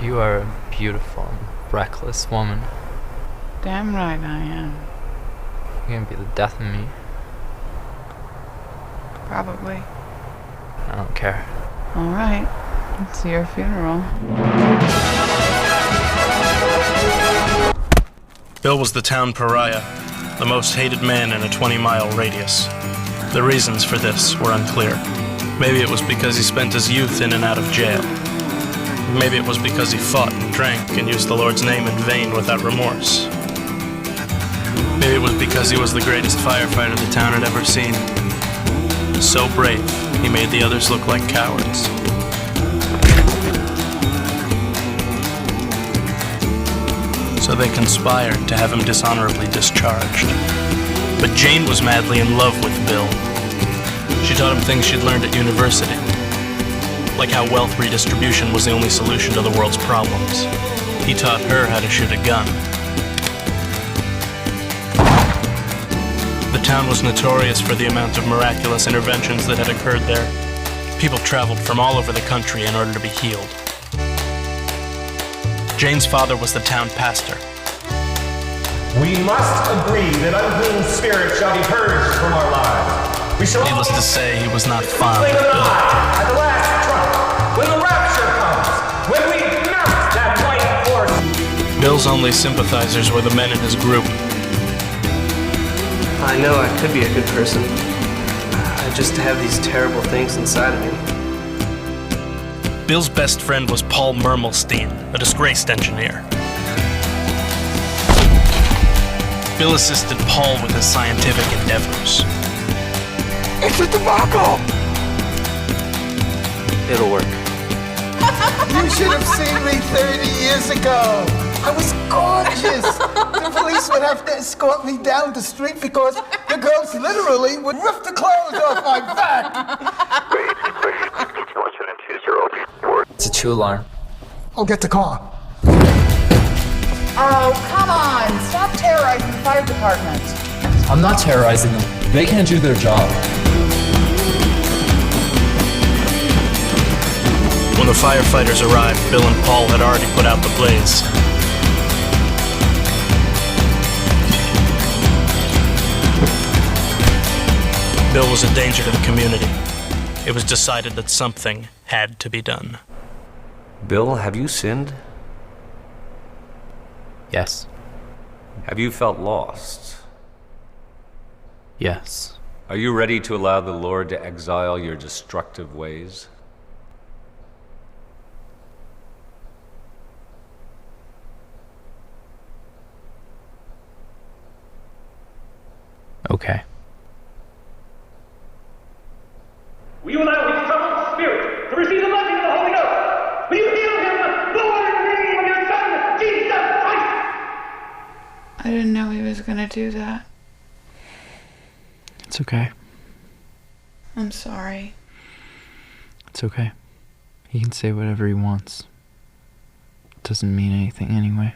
You are a beautiful and reckless woman. Damn right I am. You're gonna be the death of me. Probably. I don't care. All right. It's your funeral. Bill was the town pariah, the most hated man in a 20-mile radius. The reasons for this were unclear. Maybe it was because he spent his youth in and out of jail. Maybe it was because he fought and drank and used the Lord's name in vain without remorse. Maybe it was because he was the greatest firefighter the town had ever seen. So brave, he made the others look like cowards. So they conspired to have him dishonorably discharged. But Jane was madly in love with Bill. She taught him things she'd learned at university, like how wealth redistribution was the only solution to the world's problems. He taught her how to shoot a gun. The town was notorious for the amount of miraculous interventions that had occurred there. People traveled from all over the country in order to be healed. Jane's father was the town pastor. We must agree that unclean spirits shall be purged from our lives. We shall Needless to say, he was not fond of Bill. at the last trump, when the rapture comes, when we mount that white horse. Bill's only sympathizers were the men in his group. I know I could be a good person. I just have these terrible things inside of me. Bill's best friend was Paul Mermelstein, a disgraced engineer. Bill assisted Paul with his scientific endeavors. It's a debacle! It'll work. You should have seen me 30 years ago. I was gorgeous. The police would have to escort me down the street because the girls literally would rip the clothes off my back. It's a 2-alarm. I'll get the car. Oh, come on! Stop terrorizing the fire department. I'm not terrorizing them. They can't do their job. When the firefighters arrived, Bill and Paul had already put out the blaze. Bill was a danger to the community. It was decided that something had to be done. Bill, have you sinned? Yes. Have you felt lost? Yes. Are you ready to allow the Lord to exile your destructive ways? Okay. Will you allow his troubled spirit to receive the blessing of the Holy Ghost? Will you heal him, Lord, in the name of your Son, Jesus Christ? I didn't know he was gonna do that. It's okay. I'm sorry. It's okay. He can say whatever he wants. It doesn't mean anything anyway.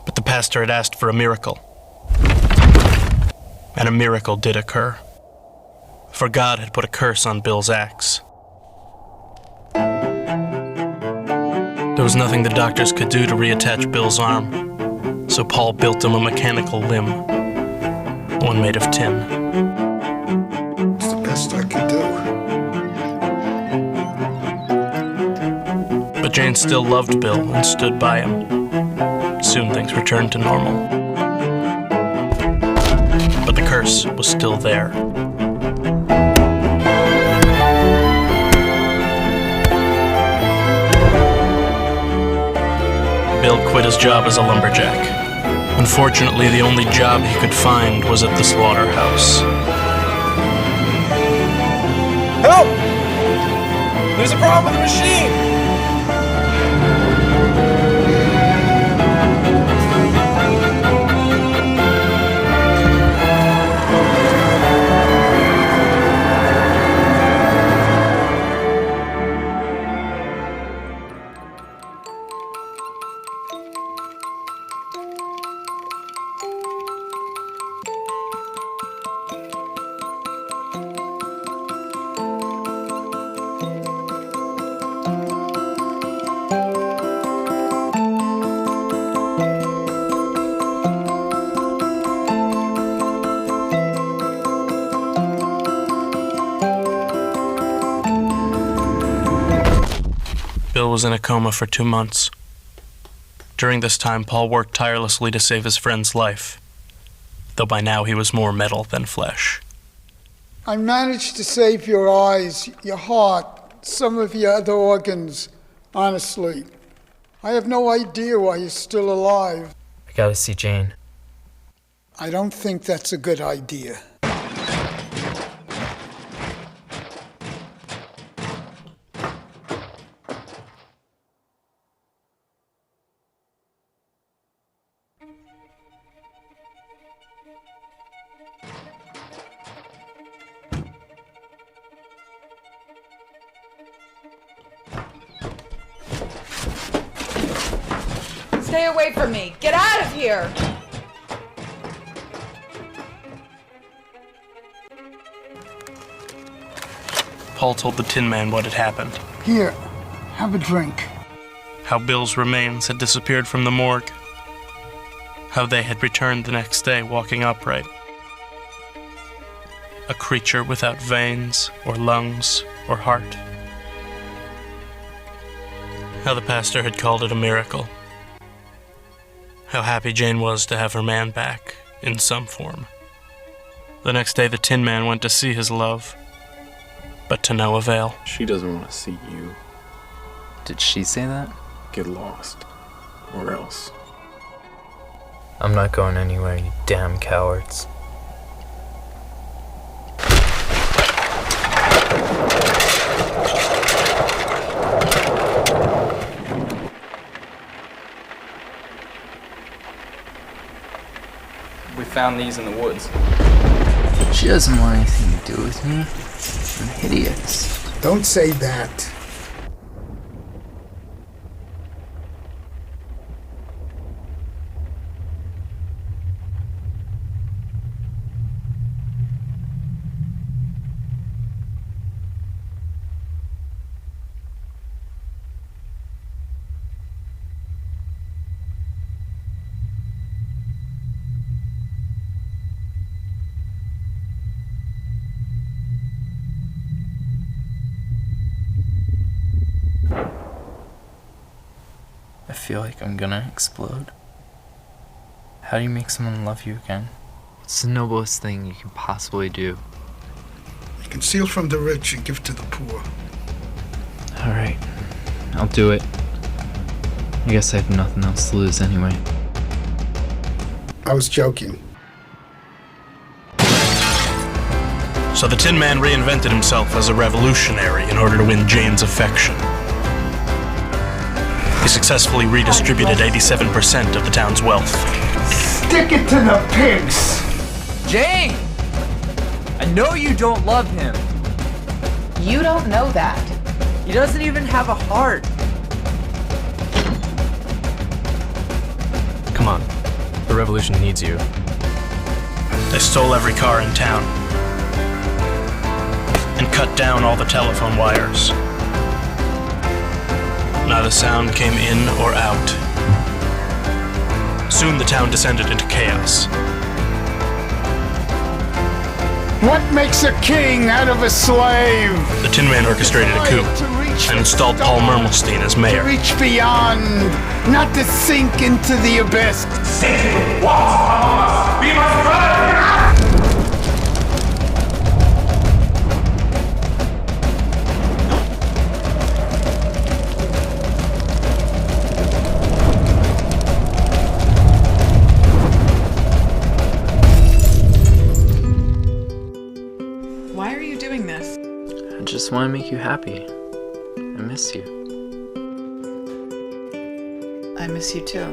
But the pastor had asked for a miracle. And a miracle did occur. For God had put a curse on Bill's axe. There was nothing the doctors could do to reattach Bill's arm, so Paul built him a mechanical limb, one made of tin. It's the best I could do. But Jane still loved Bill and stood by him. Soon things returned to normal. But the curse was still there. Bill quit his job as a lumberjack. Unfortunately, the only job he could find was at the slaughterhouse. Help! There's a problem with the machine! Bill was in a coma for 2 months. During this time, Paul worked tirelessly to save his friend's life, though by now he was more metal than flesh. I managed to save your eyes, your heart, some of your other organs, honestly. I have no idea why you're still alive. I gotta see Jane. I don't think that's a good idea. Stay away from me. Get out of here. Paul told the Tin Man what had happened. Here, have a drink. How Bill's remains had disappeared from the morgue. How they had returned the next day walking upright. A creature without veins, or lungs, or heart. How the pastor had called it a miracle. How happy Jane was to have her man back, in some form. The next day the Tin Man went to see his love, but to no avail. She doesn't want to see you. Did she say that? Get lost. Or else. I'm not going anywhere, you damn cowards. We found these in the woods. She doesn't want anything to do with me. I'm hideous. Don't say that. I feel like I'm gonna explode. How do you make someone love you again? It's the noblest thing you can possibly do. You can steal from the rich and give to the poor. Alright, I'll do it. I guess I have nothing else to lose anyway. I was joking. So the Tin Man reinvented himself as a revolutionary in order to win Jane's affection. He successfully redistributed 87% of the town's wealth. Stick it to the pigs! Jane! I know you don't love him. You don't know that. He doesn't even have a heart. Come on. The revolution needs you. They stole every car in town and cut down all the telephone wires. Not a sound came in or out. Soon the town descended into chaos. What makes a king out of a slave? The Tin Man orchestrated a coup and installed Paul Mermelstein as mayor. To reach beyond, not to sink into the abyss. Satan walks among us. We must run! Why are you doing this? I just want to make you happy. I miss you. I miss you too.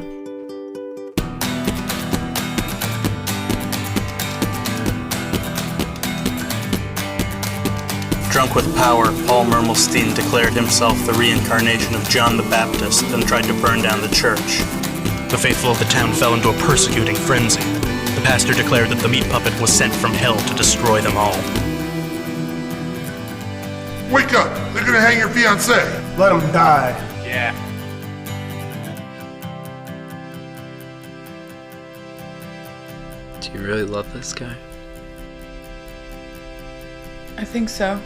Drunk with power, Paul Mermelstein declared himself the reincarnation of John the Baptist and tried to burn down the church. The faithful of the town fell into a persecuting frenzy. The pastor declared that the meat puppet was sent from hell to destroy them all. Wake up! They're gonna hang your fiancé! Let him die. Yeah. Do you really love this guy? I think so.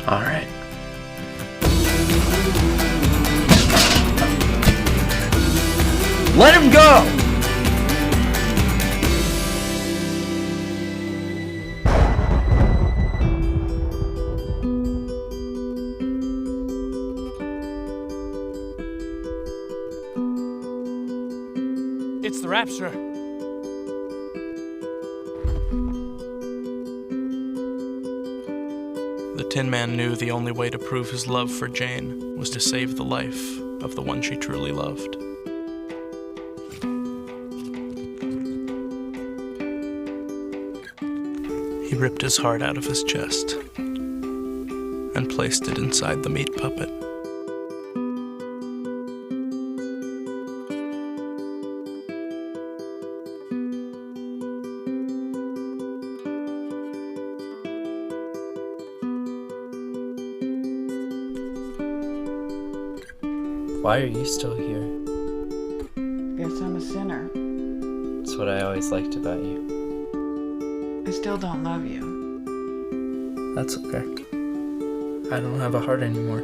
Alright. Let him go! It's the Rapture. The Tin Man knew the only way to prove his love for Jane was to save the life of the one she truly loved. He ripped his heart out of his chest and placed it inside the meat puppet. Why are you still here? Guess I'm a sinner. That's what I always liked about you. I still don't love you. That's okay. I don't have a heart anymore.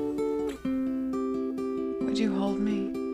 Would you hold me?